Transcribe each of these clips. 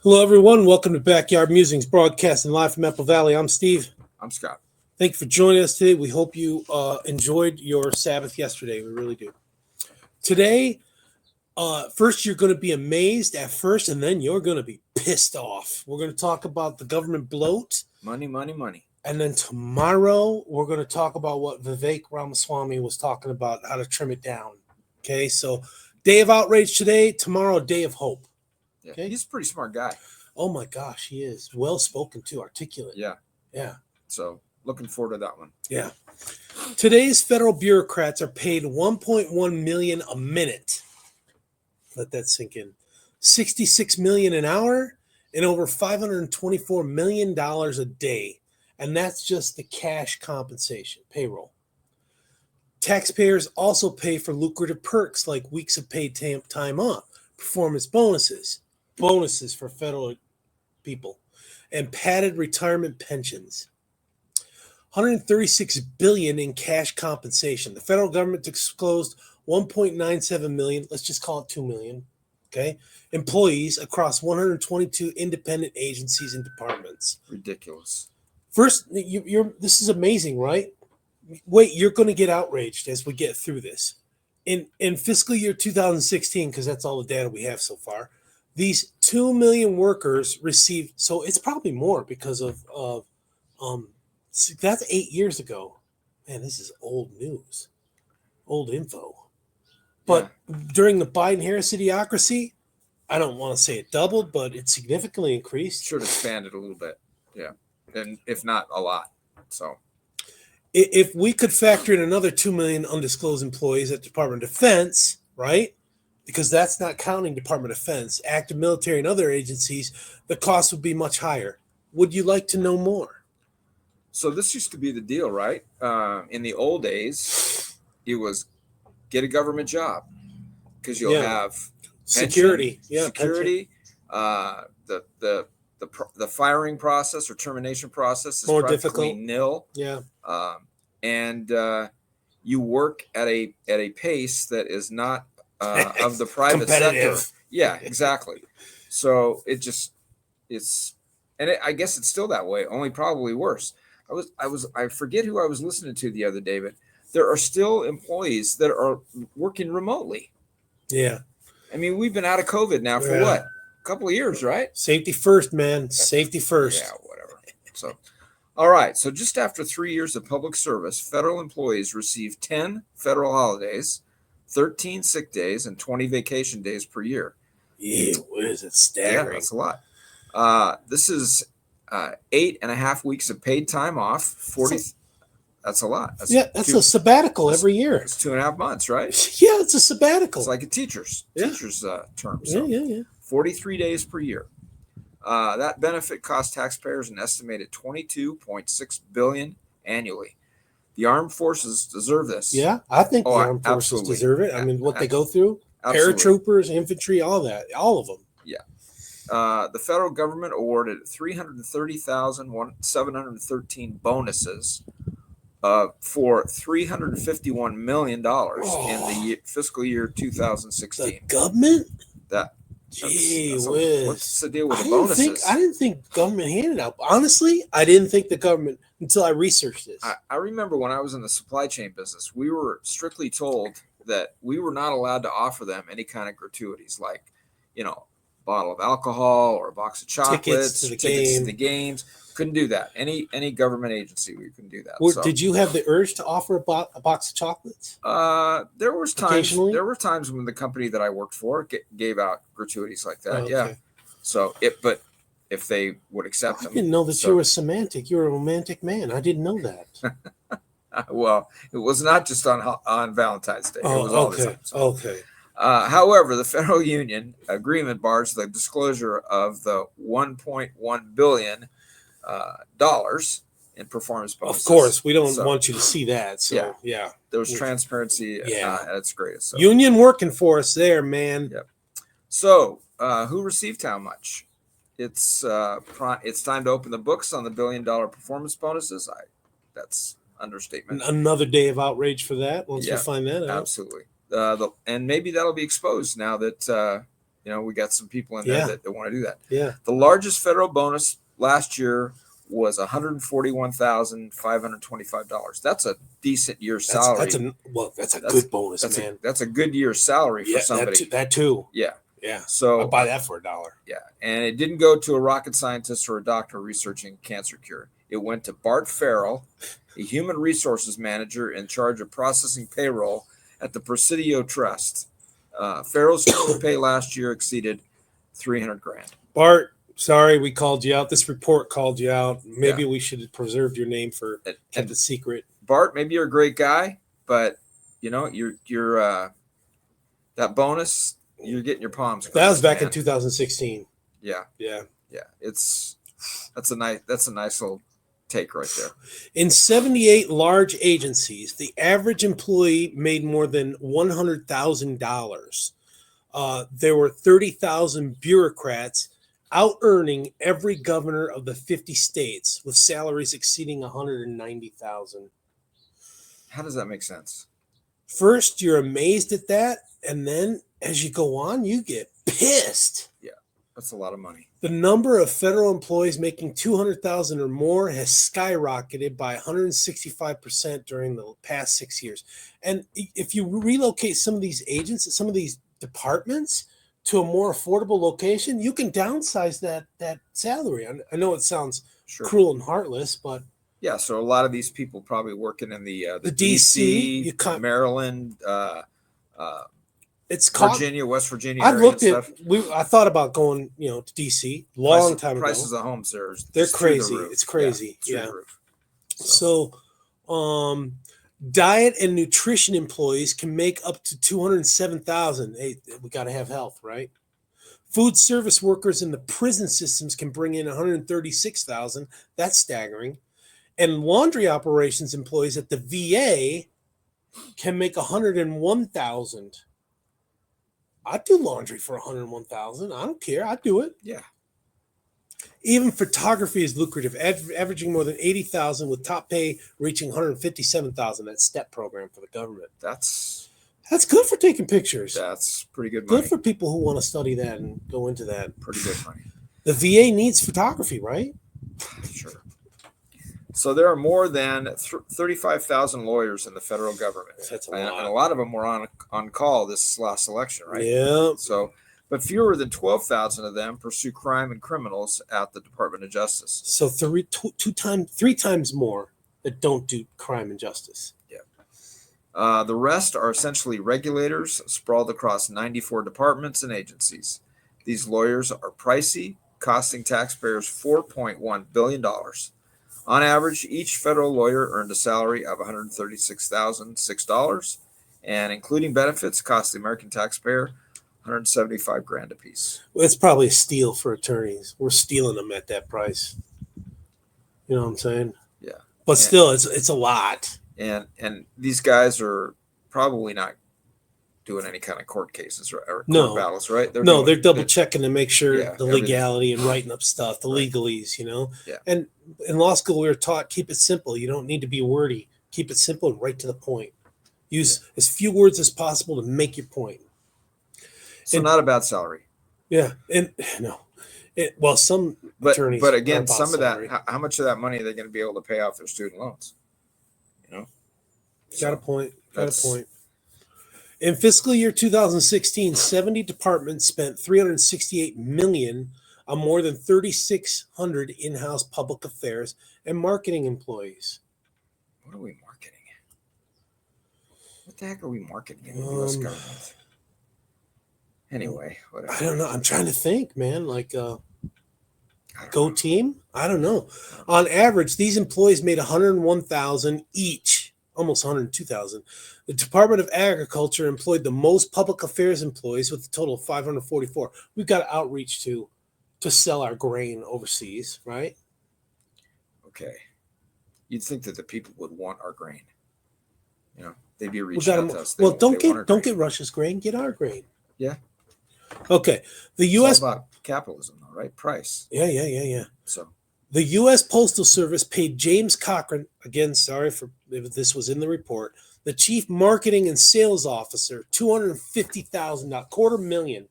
Hello, everyone. Welcome to Backyard Musings, broadcasting live from Apple Valley. I'm Steve. I'm Scott. Thank you for joining us today. We hope you enjoyed your Sabbath yesterday. We really do. Today, first, you're going to be amazed at first, and then you're going to be pissed off. We're going to talk about the government bloat. Money, money, money. And then tomorrow, we're going to talk about what Vivek Ramaswamy was talking about, how to trim it down. Okay, so day of outrage today, tomorrow, day of hope. Yeah, Okay. he's a pretty smart guy. Oh my gosh, he is well spoken too, articulate. Yeah. So looking forward to that one. Yeah. Today's federal bureaucrats are paid $1.1 million a minute. Let that sink in. $66 million an hour and over $524 million a day. And that's just the cash compensation, payroll. Taxpayers also pay for lucrative perks like weeks of paid time off, performance bonuses for federal people, and padded retirement pensions. $136 billion in cash compensation. The federal government disclosed 1.97 million, let's just call it 2 million, okay, employees across 122 independent agencies and departments. Ridiculous. First, this is amazing, right? Wait, you're going to get outraged as we get through this. In fiscal year 2016, because that's all the data we have so far, these 2 million workers received, so it's probably more because of that's 8 years ago. Man, this is old news, old info. But during the Biden-Harris idiocracy, I don't want to say it doubled, but it significantly increased. Should have expanded a little bit. Yeah. And if not a lot. So if we could factor in another 2 million undisclosed employees at Department of Defense, right? Because that's not counting Department of Defense, active military and other agencies, the cost would be much higher. Would you like to know more? So this used to be the deal, right? In the old days, it was get a government job because you'll have security, security. The firing process or termination process is more practically difficult. Nil. Yeah, and you work at a pace that is not of the private sector. Yeah, exactly. So I guess it's still that way, only probably worse. I forget who I was listening to the other day, but there are still employees that are working remotely. Yeah. I mean, we've been out of COVID now for what? A couple of years, right? Safety first, man. Safety first. Yeah, whatever. So, all right. So just after 3 years of public service, federal employees receive 10 federal holidays, 13 sick days, and 20 vacation days per year. Yeah, what is it? Staggering. Yeah, that's a lot. This is 8.5 weeks of paid time off. 40. That's a lot. That's a sabbatical every year. It's 2.5 months, right? Yeah, it's a sabbatical. It's like a teacher's term. So yeah. 43 days per year. That benefit costs taxpayers an estimated $22.6 billion annually. The armed forces deserve this. Yeah, I think the armed forces deserve it. I mean, what they go through, paratroopers, infantry, all that, all of them. Yeah. The federal government awarded 330,713 bonuses for $351 million in the fiscal year 2016. The government? Gee whiz. What's the deal with the bonuses? I didn't think government handed out. Honestly, I didn't think the government until I researched this. I remember when I was in the supply chain business, we were strictly told that we were not allowed to offer them any kind of gratuities like, a bottle of alcohol or a box of chocolates, tickets to the games. Couldn't do that. Any government agency, we couldn't do that. Did you have the urge to offer a box of chocolates? There were times when the company that I worked for gave out gratuities like that. Okay. Yeah. So but if they would accept them. I didn't know that you were a semantic. You were a romantic man. I didn't know that. Well, it was not just on Valentine's Day. It was all the time. So. Okay. However, the federal union agreement bars the disclosure of the $1.1 billion in performance bonuses. Of course, we don't want you to see that. So yeah. There was transparency at its greatest. So. Union working for us there, man. Yep. So who received how much? It's time to open the books on the $1 billion performance bonuses. That's understatement. Another day of outrage for that. Once we find that out, absolutely. And maybe that'll be exposed now that we got some people in there that want to do that. Yeah. The largest federal bonus last year was $141,525. That's a decent year's salary. That's a good bonus, man. That's a good year's salary for somebody. That too. Yeah. Yeah. So I'd buy that for $1. Yeah. And it didn't go to a rocket scientist or a doctor researching cancer cure. It went to Bart Farrell, a human resources manager in charge of processing payroll at the Presidio Trust. Farrell's total pay last year exceeded $300,000. Bart, sorry we called you out. This report called you out. Maybe we should have preserved your name kept it secret. Bart, maybe you're a great guy, but you're that bonus, you're getting your palms. That was back in 2016. Yeah. That's a nice little take right there. In 78 large agencies, the average employee made more than $100,000. There were 30,000 bureaucrats out earning every governor of the 50 states with salaries exceeding $190,000. How does that make sense? First, you're amazed at that, and then as you go on, you get pissed. Yeah, that's a lot of money. The number of federal employees making $200,000 or more has skyrocketed by 165% during the past 6 years. And if you relocate some of these agents, some of these departments to a more affordable location, you can downsize that salary. I know it sounds cruel and heartless, but yeah. So a lot of these people probably working in the DC, Maryland, it's Virginia, West Virginia. I've looked at. I thought about going, to DC long time ago. Prices of homes they're crazy. It's crazy. Yeah. So, diet and nutrition employees can make up to $207,000. Hey, we got to have health, right? Food service workers in the prison systems can bring in $136,000. That's staggering. And laundry operations employees at the VA can make $101,000. I'd do laundry for $101,000. I don't care. I'd do it. Yeah. Even photography is lucrative, averaging more than $80,000 with top pay reaching $157,000. That STEP program for the government. That's good for taking pictures. That's pretty good money. Good for people who want to study that and go into that. Pretty good money. The VA needs photography, right? Sure. So there are more than 35,000 lawyers in the federal government. That's a lot. And a lot of them were on call this last election, right? Yeah. So, but fewer than 12,000 of them pursue crime and criminals at the Department of Justice. So three times more that don't do crime and justice. Yeah. The rest are essentially regulators sprawled across 94 departments and agencies. These lawyers are pricey, costing taxpayers $4.1 billion. On average, each federal lawyer earned a salary of $136,006, and including benefits, cost the American taxpayer $175,000 a piece. Well, it's probably a steal for attorneys. We're stealing them at that price. You know what I'm saying? Yeah. But still, it's a lot. And these guys are probably not doing any kind of court cases or court battles, right? They're double checking to make sure the legality and writing up stuff, the legalese, Yeah. And in law school, we were taught, keep it simple. You don't need to be wordy. Keep it simple and right to the point. Use as few words as possible to make your point. So not a bad salary. Yeah. And some attorneys. But again, some of that, how much of that money are they going to be able to pay off their student loans? Got a point. In fiscal year 2016, 70 departments spent $368 million on more than 3,600 in-house public affairs and marketing employees. What are we marketing? What the heck are we marketing in the U.S. government? Anyway, whatever. I don't know. I'm trying to think, man. Go team? I don't know. On average, these employees made $101,000 each, almost $102,000. The Department of Agriculture employed the most public affairs employees with a total of 544. We've got outreach to sell our grain overseas, right? Okay. You'd think that the people would want our grain. They'd be reaching out to us. Don't get Russia's grain, get our grain. Yeah. Okay. The U.S. It's all about capitalism, though, right? Price. Yeah. So the U.S. Postal Service paid James Cochran, again, sorry if this was in the report, the chief marketing and sales officer, $250,000, $250,000,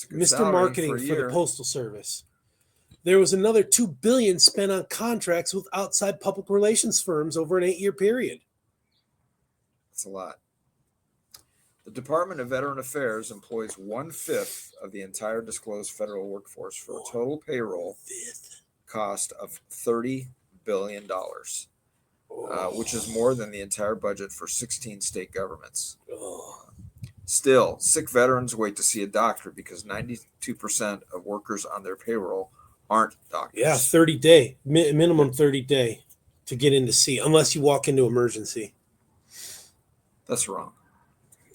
Mr. salary Marketing for a for year. the Postal Service. There was another $2 billion spent on contracts with outside public relations firms over an 8-year period. That's a lot. The Department of Veteran Affairs employs 1/5 of the entire disclosed federal workforce for a total payroll cost of $30 billion, which is more than the entire budget for 16 state governments. Still, sick veterans wait to see a doctor because 92% of workers on their payroll aren't doctors. Yeah, 30-day, minimum 30-day to get in to see, unless you walk into emergency. That's wrong.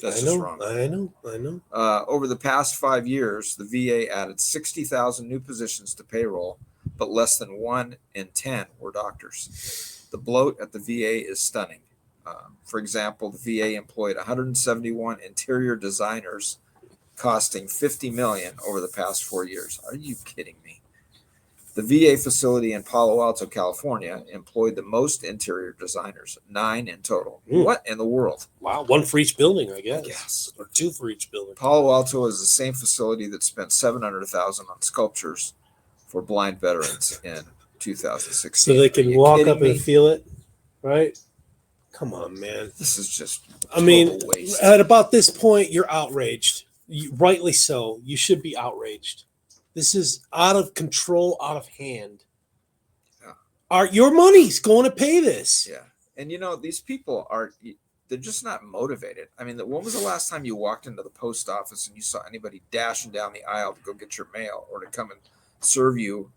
That's just wrong. I know. Over the past 5 years, the VA added 60,000 new positions to payroll, but less than 1 in 10 were doctors. The bloat at the VA is stunning. For example, the VA employed 171 interior designers, costing $50 million over the past 4 years. Are you kidding me? The VA facility in Palo Alto, California, employed the most interior designers, 9 in total. What in the world? Wow, 1 for each building, I guess. Yes, or 2 for each building. Palo Alto is the same facility that spent $700,000 on sculptures for blind veterans in 2016. So they can walk up and feel it, right? Come on, man. This is just waste. At about this point, you're outraged. Rightly so. You should be outraged. This is out of control, out of hand. Yeah. Your money's going to pay this. Yeah. And these people they're just not motivated. I mean, when was the last time you walked into the post office and you saw anybody dashing down the aisle to go get your mail or to come and serve you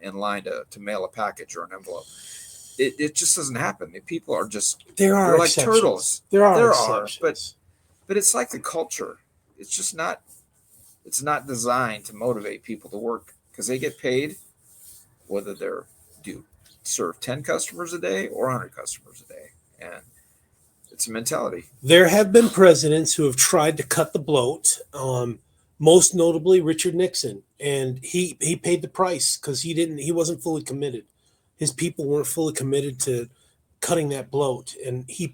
in line to mail a package or an envelope? It just doesn't happen. People are just they're like turtles. There are, but it's like the culture. It's just not. It's not designed to motivate people to work because they get paid whether they're serve 10 customers a day or 100 customers a day, and it's a mentality. There have been presidents who have tried to cut the bloat. Most notably Richard Nixon, and he paid the price because he wasn't fully committed. His people weren't fully committed to cutting that bloat, and he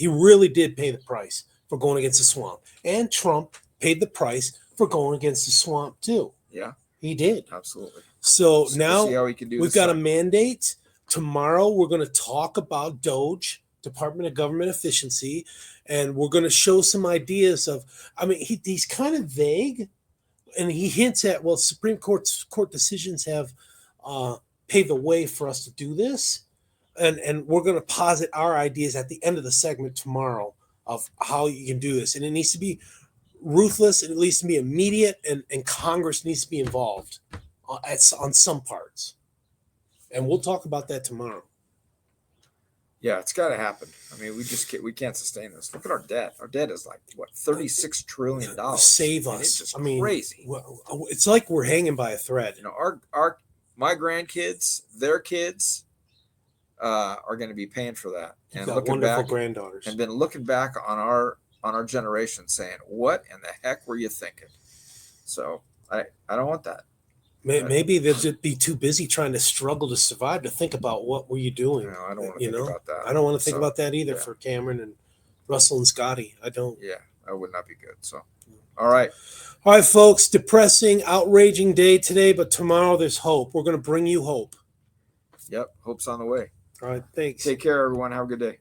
really did pay the price for going against the swamp. And Trump paid the price for going against the swamp too. Yeah, he did. Absolutely. So now see how we can do we've got a mandate. Tomorrow we're going to talk about DOGE, Department of Government Efficiency, and we're going to show some ideas of. I mean, he's kind of vague, and he hints at Supreme Court decisions have paved the way for us to do this, and we're going to posit our ideas at the end of the segment tomorrow of how you can do this, and it needs to be ruthless, and it needs to be immediate, and Congress needs to be involved on some parts. And we'll talk about that tomorrow. Yeah, it's got to happen. I mean, we can't sustain this. Look at our debt. Our debt is like $36 trillion. Save us. It's just crazy. It's like we're hanging by a thread. My grandkids, their kids, are going to be paying for that. You've got wonderful granddaughters. And been looking back on our generation, saying, "What in the heck were you thinking?" So I don't want that. Maybe they'll just be too busy trying to struggle to survive to think about what were you doing. No, I don't want to think about that. I don't want to think about that either for Cameron and Russell and Scotty. I don't. Yeah, that would not be good. So, all right, folks. Depressing, outraging day today, but tomorrow there's hope. We're going to bring you hope. Yep, hope's on the way. All right, thanks. Take care, everyone. Have a good day.